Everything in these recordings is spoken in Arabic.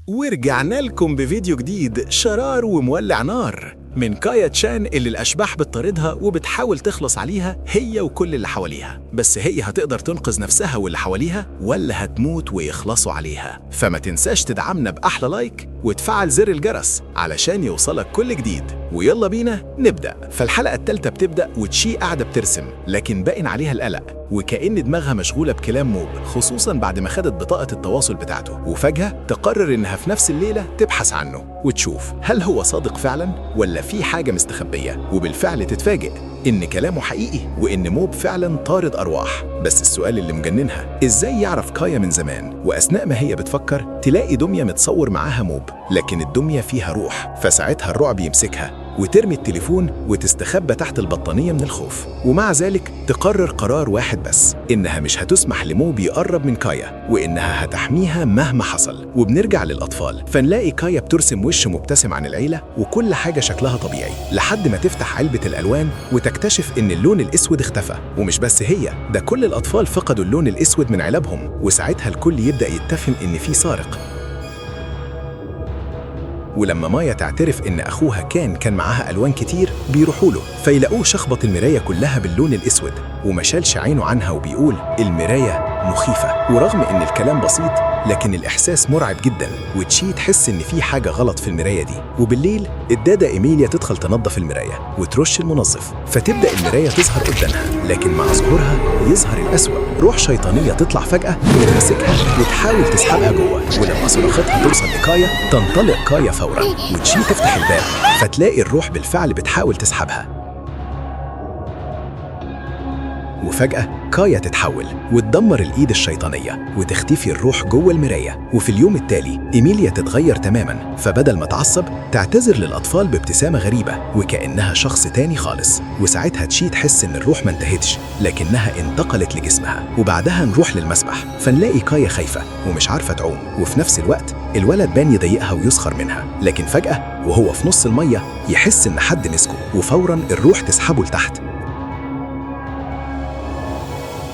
ورجعنا لكم بفيديو جديد شرار ومولع نار من كايا تشان اللي الأشباح بتطاردها وبتحاول تخلص عليها هي وكل اللي حواليها. بس هي هتقدر تنقذ نفسها واللي حواليها ولا هتموت ويخلصوا عليها؟ فما تنساش تدعمنا بأحلى لايك وتفعل زر الجرس علشان يوصلك كل جديد. ويلا بينا نبدأ. فالحلقة الثالثة بتبدأ وتشي قاعدة بترسم لكن باين عليها القلق وكأن دماغها مشغولة بكلام موب، خصوصاً بعد ما خدت بطاقة التواصل بتاعته. وفجأة تقرر إنها في نفس الليلة تبحث عنه وتشوف هل هو صادق فعلاً ولا في حاجة مستخبية. وبالفعل تتفاجئ إن كلامه حقيقي وإن موب فعلاً طارد أرواح. بس السؤال اللي مجننها إزاي يعرف كايا من زمان؟ وأثناء ما هي بتفكر تلاقي دمية متصور معاها موب، لكن الدمية فيها روح. فساعتها الرعب يمسكها وترمي التليفون وتستخبى تحت البطانية من الخوف. ومع ذلك تقرر قرار واحد بس، إنها مش هتسمح لموب يقرب من كايا وإنها هتحميها مهما حصل. وبنرجع للأطفال فنلاقي كايا بترسم وش مبتسم عن العيلة وكل حاجة شكلها طبيعي، لحد ما تفتح علبة الألوان وتكتشف إن اللون الأسود اختفى. ومش بس هي، ده كل الأطفال فقدوا اللون الأسود من علبهم. وساعتها الكل يبدأ يتفهم إن في سارق. ولما مايا تعترف إن أخوها كان معاها ألوان كتير بيروحوا له فيلاقوه شخبط المراية كلها باللون الأسود وما شالش عينه عنها وبيقول المراية مخيفة. ورغم إن الكلام بسيط لكن الإحساس مرعب جدا، وتشي تحس إن في حاجة غلط في المراية دي. وبالليل الدادة إيميليا تدخل تنظف المراية وترش المنظف، فتبدأ المراية تظهر قدامها، لكن مع ظهورها يظهر الأسوأ. روح شيطانية تطلع فجأة وتمسكها وتحاول تسحبها جوه. ولما صراختها توصل لكايا تنطلق كايا فورا وتشي تفتح الباب فتلاقي الروح بالفعل بتحاول تسحبها. وفجأة كايا تتحول وتدمر الإيد الشيطانية وتختفي الروح جوه المراية. وفي اليوم التالي إيميليا تتغير تماماً، فبدل ما تعصب تعتذر للأطفال بابتسامة غريبة وكأنها شخص تاني خالص. وساعتها تشي تحس إن الروح ما انتهتش لكنها انتقلت لجسمها. وبعدها نروح للمسبح فنلاقي كايا خايفة ومش عارفة تعوم، وفي نفس الوقت الولد بان يضايقها ويسخر منها. لكن فجأة وهو في نص المية يحس إن حد مسكه وفوراً الروح تسحبه لتحت.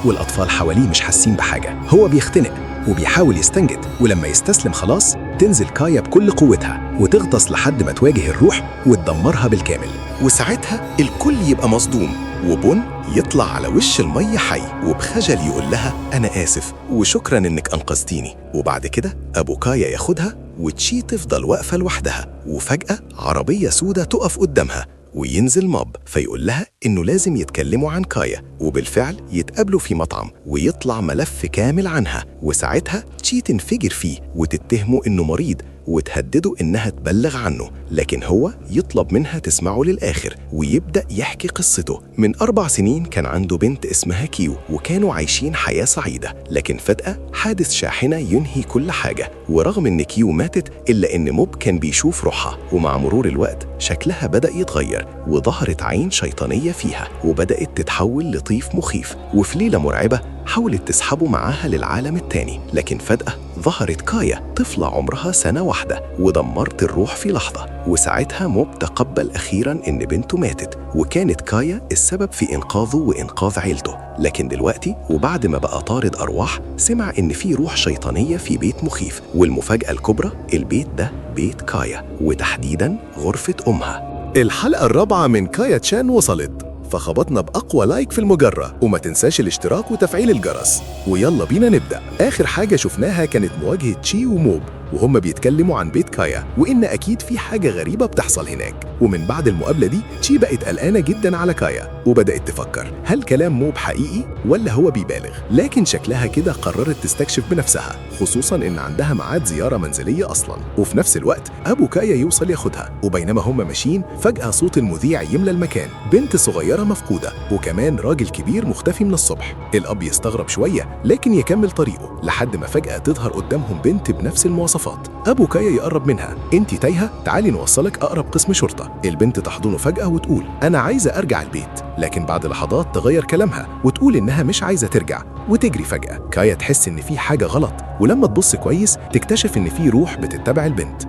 والأطفال حواليه مش حاسين بحاجة، هو بيختنق وبيحاول يستنجد. ولما يستسلم خلاص تنزل كايا بكل قوتها وتغطس لحد ما تواجه الروح وتدمرها بالكامل. وساعتها الكل يبقى مصدوم وبون يطلع على وش المية حي وبخجل يقول لها أنا آسف وشكرا إنك أنقذتيني. وبعد كده أبو كايا ياخدها وتشي تفضل واقفة لوحدها. وفجأة عربية سودة تقف قدامها وينزل موب فيقول لها إنه لازم يتكلموا عن كايا. وبالفعل يتقابلوا في مطعم ويطلع ملف كامل عنها. وساعتها تشي تنفجر فيه وتتهمه إنه مريض وتهدده إنها تبلغ عنه، لكن هو يطلب منها تسمعه للآخر ويبدأ يحكي قصته. من 4 سنين كان عنده بنت اسمها كيو وكانوا عايشين حياة سعيدة، لكن فجأة حادث شاحنة ينهي كل حاجة. ورغم إن كيو ماتت إلا إن موب كان بيشوف روحها، ومع مرور الوقت شكلها بدأ يتغير وظهرت عين شيطانية فيها وبدأت تتحول لطيف مخيف. وفي ليلة مرعبة حاولت تسحبه معاها للعالم التاني، لكن فجأة ظهرت كايا طفلة عمرها 1 سنة ودمرت الروح في لحظة. وساعتها موب تقبل أخيراً إن بنته ماتت وكانت كايا السبب في إنقاذه وإنقاذ عيلته. لكن دلوقتي وبعد ما بقى طارد أرواح سمع إن في روح شيطانية في بيت مخيف، والمفاجأة الكبرى البيت ده بيت كايا وتحديداً غرفة أمها. الحلقة الرابعة من كايا تشان وصلت، فخبطنا بأقوى لايك في المجرة. وما تنساش الاشتراك وتفعيل الجرس. ويلا بينا نبدأ. آخر حاجة شفناها كانت مواجهة تشي وموب وهم بيتكلموا عن بيت كايا وإن أكيد في حاجة غريبة بتحصل هناك. ومن بعد المقابلة دي تشي بقت قلقانة جدا على كايا وبدأت تفكر هل كلام موب حقيقي ولا هو بيبالغ. لكن شكلها كده قررت تستكشف بنفسها، خصوصا إن عندها ميعاد زيارة منزلية أصلا. وفي نفس الوقت أبو كايا يوصل ياخدها، وبينما هم ماشيين فجأة صوت المذيع يملى المكان، بنت صغيرة مفقودة وكمان راجل كبير مختفي من الصبح. الأب يستغرب شوية لكن يكمل طريقه لحد ما فجأة تظهر قدامهم بنت بنفس المواصفات. أبو كايا يقرب منها، انتي تايهة؟ تعالي نوصلك أقرب قسم شرطة. البنت تحضنه فجأة وتقول أنا عايزة أرجع البيت، لكن بعد لحظات تغير كلامها وتقول إنها مش عايزة ترجع وتجري. فجأة كايا تحس إن في حاجة غلط، ولما تبص كويس تكتشف إن في روح بتتبع البنت.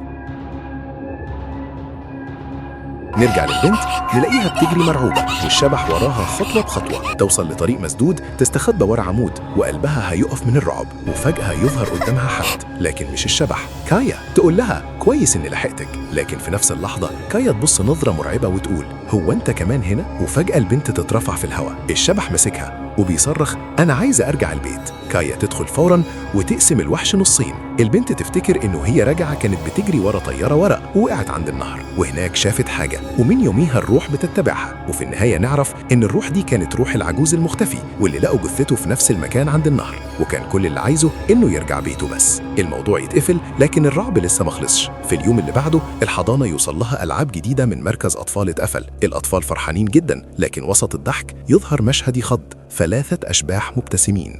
نرجع للبنت نلاقيها بتجري مرعوبة والشبح وراها خطوة بخطوة، توصل لطريق مسدود تستخبى ورا عمود وقلبها هيقف من الرعب، وفجأة يظهر قدامها حد لكن مش الشبح، كايا. تقول لها كويس إني لحقتك، لكن في نفس اللحظة كايا تبص نظرة مرعبة وتقول هو أنت كمان هنا؟ وفجأة البنت تترفع في الهواء، الشبح مسكها وبيصرخ أنا عايزة أرجع البيت. كايا تدخل فوراً وتقسم الوحش نصين. البنت تفتكر إنه هي راجعة كانت بتجري ورا طيارة ورق ووقعت عند النهر، وهناك شافت حاجة ومن يوميها الروح بتتبعها، وفي النهاية نعرف إن الروح دي كانت روح العجوز المختفي واللي لقوا جثته في نفس المكان عند النهر، وكان كل اللي عايزه إنه يرجع بيته بس. الموضوع يتقفل لكن الرعب لسه ما خلصش. في اليوم اللي بعده الحضانة يوصل لها ألعاب جديدة من مركز أطفال اتقفل. الأطفال فرحانين جدا، لكن وسط الضحك يظهر مشهد يخض، 3 أشباح مبتسمين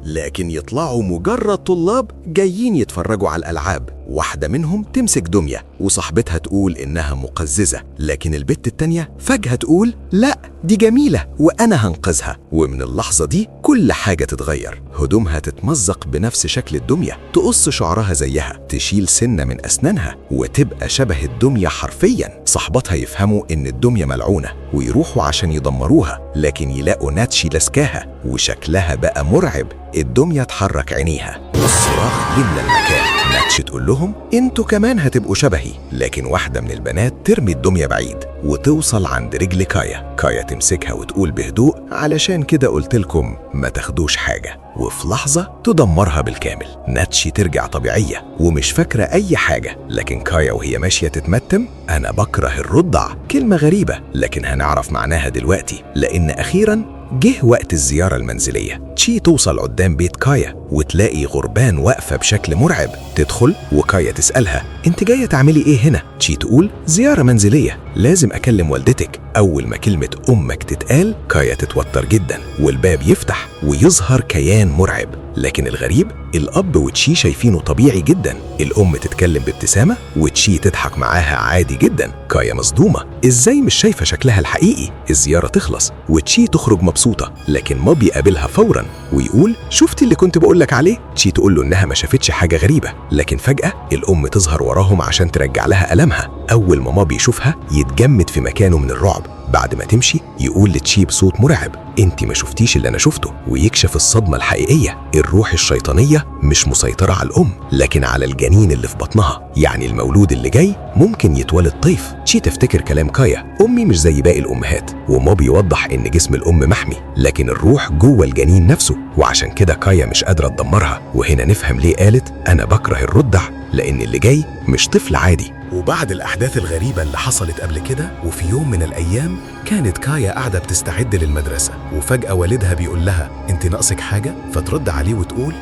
لكن يطلعوا مجرد طلاب جايين يتفرجوا على الألعاب. واحدة منهم تمسك دمية وصاحبتها تقول إنها مقززة، لكن البت التانية فجأة تقول لا دي جميلة وأنا هنقذها. ومن اللحظة دي كل حاجة تتغير، هدومها تتمزق بنفس شكل الدمية، تقص شعرها زيها، تشيل سنة من أسنانها وتبقى شبه الدمية حرفيا. صاحبتها يفهموا إن الدمية ملعونة ويروحوا عشان يدمروها، لكن يلاقوا ناتشي لسكاها وشكلها بقى مرعب. الدمية تحرك عينيها والصراخ يملى المكان. ناتشي تقول لهم انتوا كمان هتبقوا شبهي، لكن واحدة من البنات ترمي الدمية بعيد وتوصل عند رجل كايا. كايا تمسكها وتقول بهدوء علشان كده قلتلكم ما تاخدوش حاجة، وفي لحظة تدمرها بالكامل. ناتشي ترجع طبيعية ومش فاكرة أي حاجة، لكن كايا وهي ماشية تتمتم أنا بكره الرضع. كلمة غريبة لكن هنعرف معناها دلوقتي، لأن أخيراً جه وقت الزيارة المنزلية. تشي توصل قدام بيت كايا وتلاقي غربان واقفة بشكل مرعب. تدخل وكايا تسألها انت جاية تعملي ايه هنا؟ تشي تقول زيارة منزلية، لازم اكلم والدتك. اول ما كلمة امك تتقال كايا تتوتر جدا والباب يفتح ويظهر كيان مرعب. لكن الغريب الاب وتشي شايفينه طبيعي جدا. الام تتكلم بابتسامة وتشي تضحك معاها عادي جدا. كايا مصدومة، ازاي مش شايفة شكلها الحقيقي؟ الزيارة تخلص وتشي تخرج مبسوطة، لكن مابي يقابلها فورا ويقول شفتي اللي كنت بقولك عليه؟ تشي تقول له انها ما شافتش حاجة غريبة، لكن فجأة الام تظهر وراهم عشان ترجع لها ألمها. اول ما مابي يشوفها يتجمد في مكانه من الرعب. بعد ما تمشي يقول لتشي بصوت مرعب انت ما شفتيش اللي انا شفته، ويكشف الصدمة الحقيقية. الروح الشيطانية مش مسيطرة على الام لكن على الجنين اللي في بطنها، يعني المولود اللي جاي ممكن يتولد طيف. تشي تفتكر كلام كايا امي مش زي باقي الامهات، ومابي يوضح ان جسم الام محمي لكن الروح جوه الجنين نفسه، وعشان كده كايا مش قادرة تدمرها. وهنا نفهم ليه قالت انا بكره الرضع، لان اللي جاي مش طفل عادي. وبعد الأحداث الغريبة اللي حصلت قبل كده، وفي يوم من الأيام كانت كايا قاعدة بتستعد للمدرسة، وفجأة والدها بيقول لها انت ناقصك حاجة؟ فترد عليه وتقول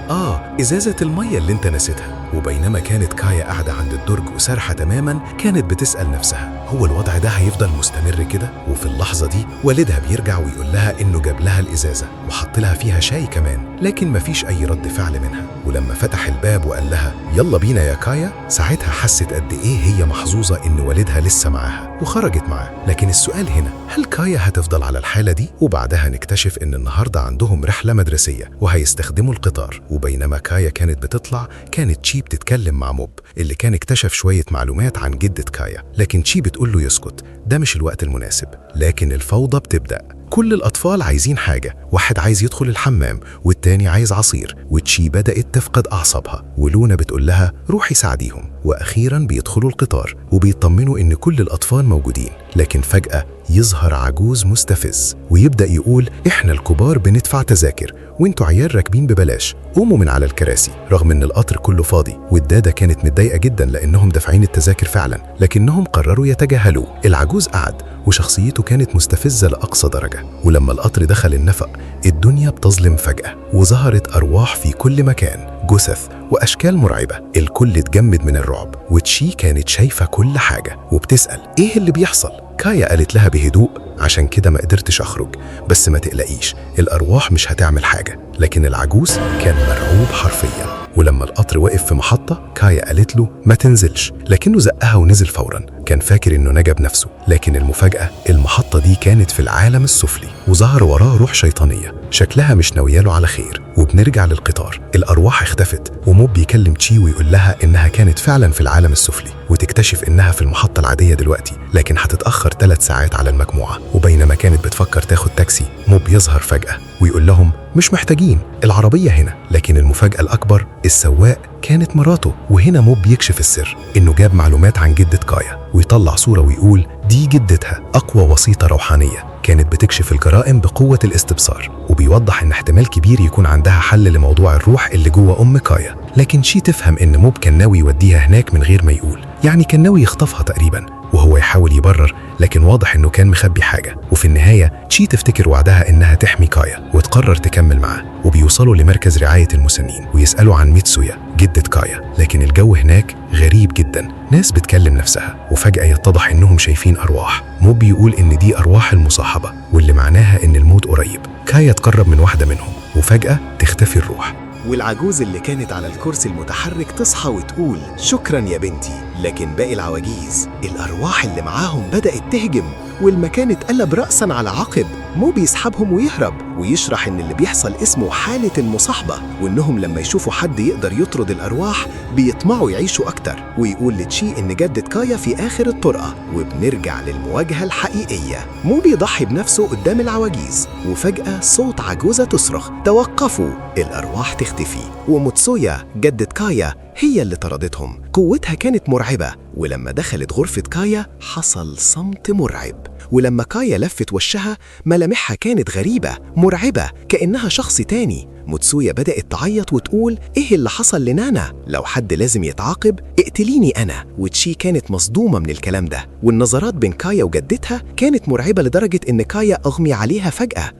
إزازة المية اللي انت نسيتها. وبينما كانت كايا قاعدة عند الدرج وسارحة تماما، كانت بتسأل نفسها هو الوضع ده هيفضل مستمر كده؟ وفي اللحظة دي والدها بيرجع ويقول لها انه جاب لها الإزازة وحط لها فيها شاي كمان، لكن مفيش أي رد فعل منها. ولما فتح الباب وقال لها يلا بينا يا كايا، ساعتها حست قد ايه هي محظوظة ان والدها لسه معاها وخرجت معاه. لكن السؤال هنا، هل كايا هتفضل على الحالة دي؟ وبعدها نكتشف ان النهاردة عندهم رحلة مدرسية وهيستخدموا القطار. وبينما كايا كانت بتطلع، كانت تشي بتتكلم مع موب اللي كان اكتشف شوية معلومات عن جدة كايا، لكن تشي بتقول له يسكت، ده مش الوقت المناسب. لكن الفوضى بتبدأ. كل الأطفال عايزين حاجة، واحد عايز يدخل الحمام والتاني عايز عصير، وتشي بدأت تفقد أعصابها. ولونا بتقول لها روحي ساعديهم. وأخيرا بيدخلوا القطار وبيطمنوا إن كل الأطفال موجودين، لكن فجأة يظهر عجوز مستفز ويبدأ يقول إحنا الكبار بندفع تذاكر وانتوا عيال راكبين ببلاش، قوموا من على الكراسي. رغم إن القطر كله فاضي، والدادة كانت متضايقة جدا لأنهم دافعين التذاكر فعلا، لكنهم قرروا يتجاهلوه. العجوز قعد وشخصيته كانت مستفزة لأقصى درجة. ولما القطر دخل النفق، الدنيا بتظلم فجأة وظهرت أرواح في كل مكان، جثث وأشكال مرعبة. الكل اتجمد من الرعب، وتشي كانت شايفة كل حاجة وبتسأل إيه اللي بيحصل؟ كايا قالت لها بهدوء عشان كده ما قدرتش أخرج، بس ما تقلقيش الأرواح مش هتعمل حاجة. لكن العجوز كان مرعوب حرفياً. ولما القطر وقف في محطة كايا قالت له ما تنزلش، لكنه زقها ونزل فورا. كان فاكر إنه نجا بنفسه، لكن المفاجأة المحطة دي كانت في العالم السفلي، وظهر وراه روح شيطانية شكلها مش ناوياله على خير. وبنرجع للقطار، الأرواح اختفت وموب بيكلم تشي ويقول لها إنها كانت فعلا في العالم السفلي، وتكتشف إنها في المحطة العادية دلوقتي، لكن هتتأخر 3 ساعات على المجموعة. وبينما كانت بتفكر تاخد تاكسي، موب يظهر فجأة ويقول لهم مش محتاجين، العربية هنا. لكن المفاجأة الأكبر السواق كانت مراته. وهنا موب بيكشف السر، إنه جاب معلومات عن جدة كايا ويطلع صورة ويقول دي جدتها، أقوى وسيطة روحانية كانت بتكشف الجرائم بقوة الاستبصار، وبيوضح إن احتمال كبير يكون عندها حل لموضوع الروح اللي جوه أم كايا. لكن شي تفهم إن موب كان ناوي يوديها هناك من غير ما يقول، يعني كان ناوي يخطفها تقريبا، وهو يحاول يبرر لكن واضح إنه كان مخبي حاجة. وفي النهاية تشي تفتكر وعدها إنها تحمي كايا وتقرر تكمل معاه. وبيوصلوا لمركز رعاية المسنين ويسألوا عن ميتسويا جدة كايا، لكن الجو هناك غريب جدا، ناس بتكلم نفسها، وفجأة يتضح إنهم شايفين أرواح. موب بيقول إن دي أرواح المصاحبة، واللي معناها إن الموت قريب. كايا تقرب من واحدة منهم وفجأة تختفي الروح، والعجوز اللي كانت على الكرسي المتحرك تصحى وتقول شكرا يا بنتي. لكن باقي العواجيز الأرواح اللي معاهم بدأت تهجم، والمكان اتقلب رأسا على عقب. مو بيسحبهم ويهرب ويشرح إن اللي بيحصل اسمه حالة المصاحبة، وإنهم لما يشوفوا حد يقدر يطرد الأرواح بيطمعوا يعيشوا أكتر. ويقول لتشي إن جدة كايا في آخر الطرقة. وبنرجع للمواجهة الحقيقية، مو بيضحي بنفسه قدام العواجيز، وفجأة صوت عجوزة تصرخ توقفوا، الأرواح تختفي. وموتسويا جدة كايا هي اللي طردتهم. قوتها كانت مرعبة، ولما دخلت غرفة كايا حصل صمت مرعب. ولما كايا لفت وشها ملامحها كانت غريبة مرعبة، كأنها شخص تاني. موتسويا بدأت تعيط وتقول إيه اللي حصل لنانا؟ لو حد لازم يتعاقب اقتليني أنا. وتشي كانت مصدومة من الكلام ده، والنظرات بين كايا وجدتها كانت مرعبة لدرجة إن كايا أغمي عليها فجأة.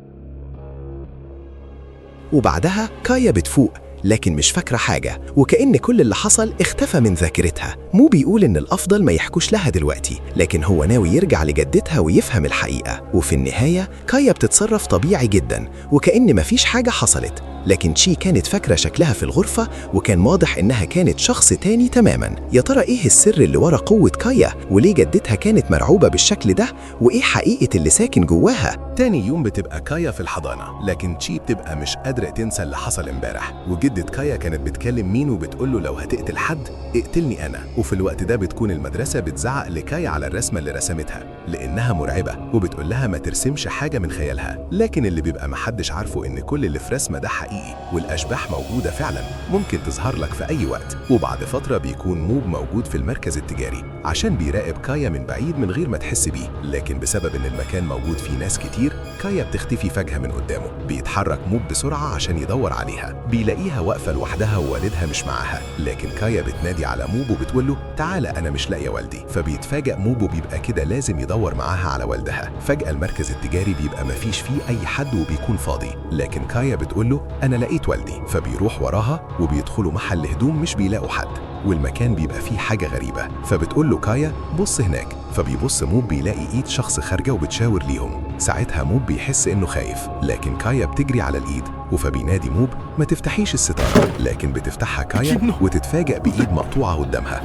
وبعدها كايا بتفوق لكن مش فاكرة حاجة، وكأن كل اللي حصل اختفى من ذاكرتها. مو بيقول إن الأفضل ما يحكوش لها دلوقتي، لكن هو ناوي يرجع لجدتها ويفهم الحقيقة. وفي النهاية كايا بتتصرف طبيعي جدا وكأن مفيش حاجة حصلت. لكن تشي كانت فاكرة شكلها في الغرفة، وكان واضح إنها كانت شخص تاني تماما. يا ترى إيه السر اللي ورا قوة كايا؟ وليه جدتها كانت مرعوبة بالشكل ده؟ وإيه حقيقة اللي ساكن جواها؟ تاني يوم بتبقى كايا في الحضانة، لكن تشي بتبقى مش قادرة تنسى اللي حصل امبارح. وجدة كايا كانت بتكلم مين وبتقوله لو هتقتل حد اقتلني أنا. وفي الوقت ده بتكون المدرسة بتزعق لكايا على الرسمة اللي رسمتها لأنها مرعبة، وبتقول لها ما ترسمش حاجة من خيالها. لكن اللي بيبقى محدش عارفه إن كل اللي في رسمة ده حقيقي، والأشباح موجودة فعلا، ممكن تظهر لك في أي وقت. وبعد فترة بيكون موب موجود في المركز التجاري عشان بيراقب كايا من بعيد من غير ما تحس بيه. لكن بسبب إن المكان موجود فيه ناس كتير، كايا بتختفي فجأة من قدامه. بيتحرك موب بسرعة عشان يدور عليها، بيلاقيها واقفة لوحدها ووالدها مش معاها. لكن كايا بتنادي على موب وبتقول له تعالى أنا مش لاقية والدي. فبيتفاجأ موب وبيبقى كده لازم يدور معاها على والدها. فجأة المركز التجاري بيبقى مفيش فيه أي حد وبيكون فاضي، لكن كايا بتقول له أنا لقيت والدي. فبيروح وراها وبيدخلوا محل هدوم مش بيلاقوا حد، والمكان بيبقى فيه حاجة غريبة. فبتقول له كايا بص هناك. فبيبص موب بيلاقي ايد شخص خارجة وبتشاور ليهم. ساعتها موب بيحس انه خايف، لكن كايا بتجري على الايد. فبينادي موب ما تفتحيش الستارة، لكن بتفتحها كايا وتتفاجأ بإيد مقطوعة قدامها،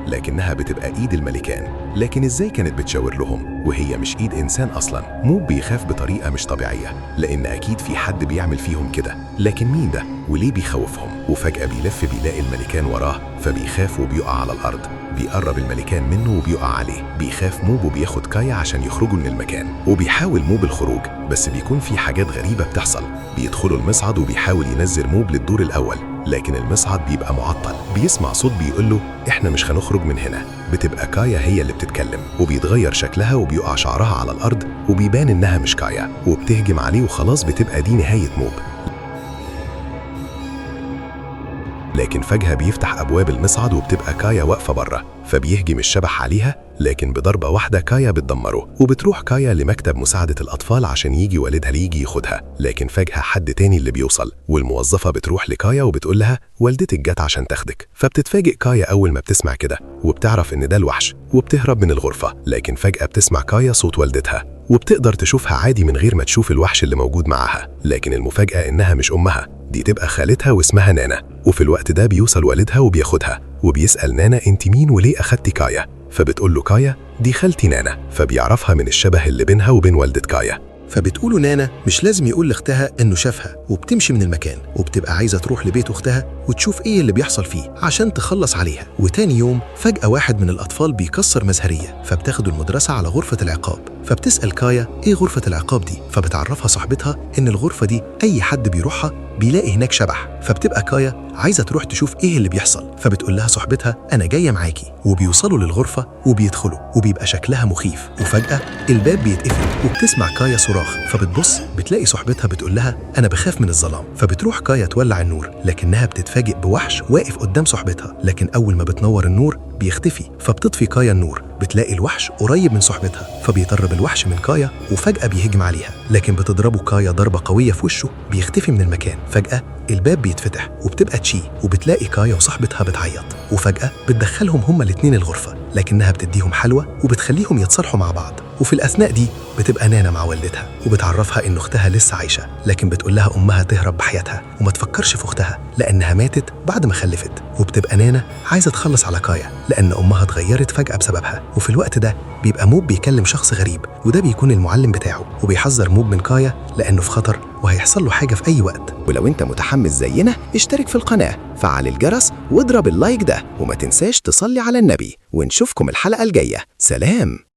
لكنها بتبقى ايد الملكان. لكن ازاي كانت بتشاور لهم وهي مش ايد انسان اصلا؟ موب بيخاف بطريقه مش طبيعيه، لان اكيد في حد بيعمل فيهم كده، لكن مين ده وليه بيخوفهم؟ وفجاه بيلف بيلاقي الملكان وراه، فبيخاف وبيقع على الارض. بيقرب الملكان منه وبيقع عليه. بيخاف موب وبياخد كايا عشان يخرجوا من المكان، وبيحاول موب الخروج، بس بيكون في حاجات غريبه بتحصل. بيدخلوا المصعد وبيحاول ينزل موب للدور الاول، لكن المصعد بيبقى معطل. بيسمع صوت بيقول له احنا مش هنخرج من هنا. بتبقى كايا هي اللي بتتكلم، وبيتغير شكلها وبيقع شعرها على الارض، وبيبان انها مش كايا، وبتهجم عليه وخلاص بتبقى دي نهاية موب. لكن فجأة بيفتح أبواب المصعد وبتبقى كايا واقفة بره، فبيهجم الشبح عليها، لكن بضربة واحدة كايا بتدمره. وبتروح كايا لمكتب مساعدة الأطفال عشان يجي والدها ليجي ياخدها، لكن فجأة حد تاني اللي بيوصل، والموظفة بتروح لكايا وبتقول لها والدتك جت عشان تاخدك. فبتتفاجئ كايا أول ما بتسمع كده، وبتعرف إن ده الوحش، وبتهرب من الغرفة. لكن فجأة بتسمع كايا صوت والدتها، وبتقدر تشوفها عادي من غير ما تشوف الوحش اللي موجود معاها. لكن المفاجأة إنها مش أمها، دي تبقى خالتها واسمها نانا. وفي الوقت ده بيوصل والدها وبياخدها، وبيسأل نانا انت مين وليه أخدتي كايا؟ فبتقول له كايا دي خالتي نانا، فبيعرفها من الشبه اللي بينها وبين والدة كايا. فبتقوله نانا مش لازم يقول لاختها انه شافها، وبتمشي من المكان وبتبقى عايزه تروح لبيت اختها وتشوف ايه اللي بيحصل فيه عشان تخلص عليها. وتاني يوم فجأة واحد من الاطفال بيكسر مزهرية، فبتاخده المدرسة على غرفة العقاب. فبتسأل كايا ايه غرفة العقاب دي، فبتعرفها صاحبتها ان الغرفة دي اي حد بيروحها بيلاقي هناك شبح. فبتبقى كايا عايزه تروح تشوف ايه اللي بيحصل، فبتقول لها صاحبتها انا جايه معاكي. وبيوصلوا للغرفه وبيدخلوا، وبيبقى شكلها مخيف. وفجاه الباب بيتقفل وبتسمع كايا صراخ، فبتبص بتلاقي صاحبتها بتقول لها انا بخاف من الظلام. فبتروح كايا تولع النور، لكنها بتتفاجئ بوحش واقف قدام صاحبتها، لكن اول ما بتنور النور بيختفي. فبتطفي كايا النور، بتلاقي الوحش قريب من صاحبتها، فبيطرب الوحش من كايا وفجأة بيهجم عليها، لكن بتضربه كايا ضربة قوية في وشه، بيختفي من المكان. فجأة الباب بيتفتح وبتبقى تشي، وبتلاقي كايا وصاحبتها بتعيط، وفجأة بتدخلهم هما الاتنين الغرفة، لكنها بتديهم حلوى وبتخليهم يتصالحوا مع بعض. وفي الأثناء دي بتبقى نانا مع والدتها، وبتعرفها إن أختها لسه عايشة، لكن بتقول لها أمها تهرب بحياتها وما تفكرش في أختها لأنها ماتت بعد ما خلفت. وبتبقى نانا عايزة تخلص على كايا لأن أمها اتغيرت فجأة بسببها. وفي الوقت ده بيبقى موب بيكلم شخص غريب، وده بيكون المعلم بتاعه، وبيحذر موب من كايا لأنه في خطر وهيحصل له حاجة في أي وقت. ولو انت متحمس زينا اشترك في القناة، فعل الجرس واضرب اللايك ده، وما تنساش تصلي على النبي. ونشوفكم الحلقة الجاية. سلام.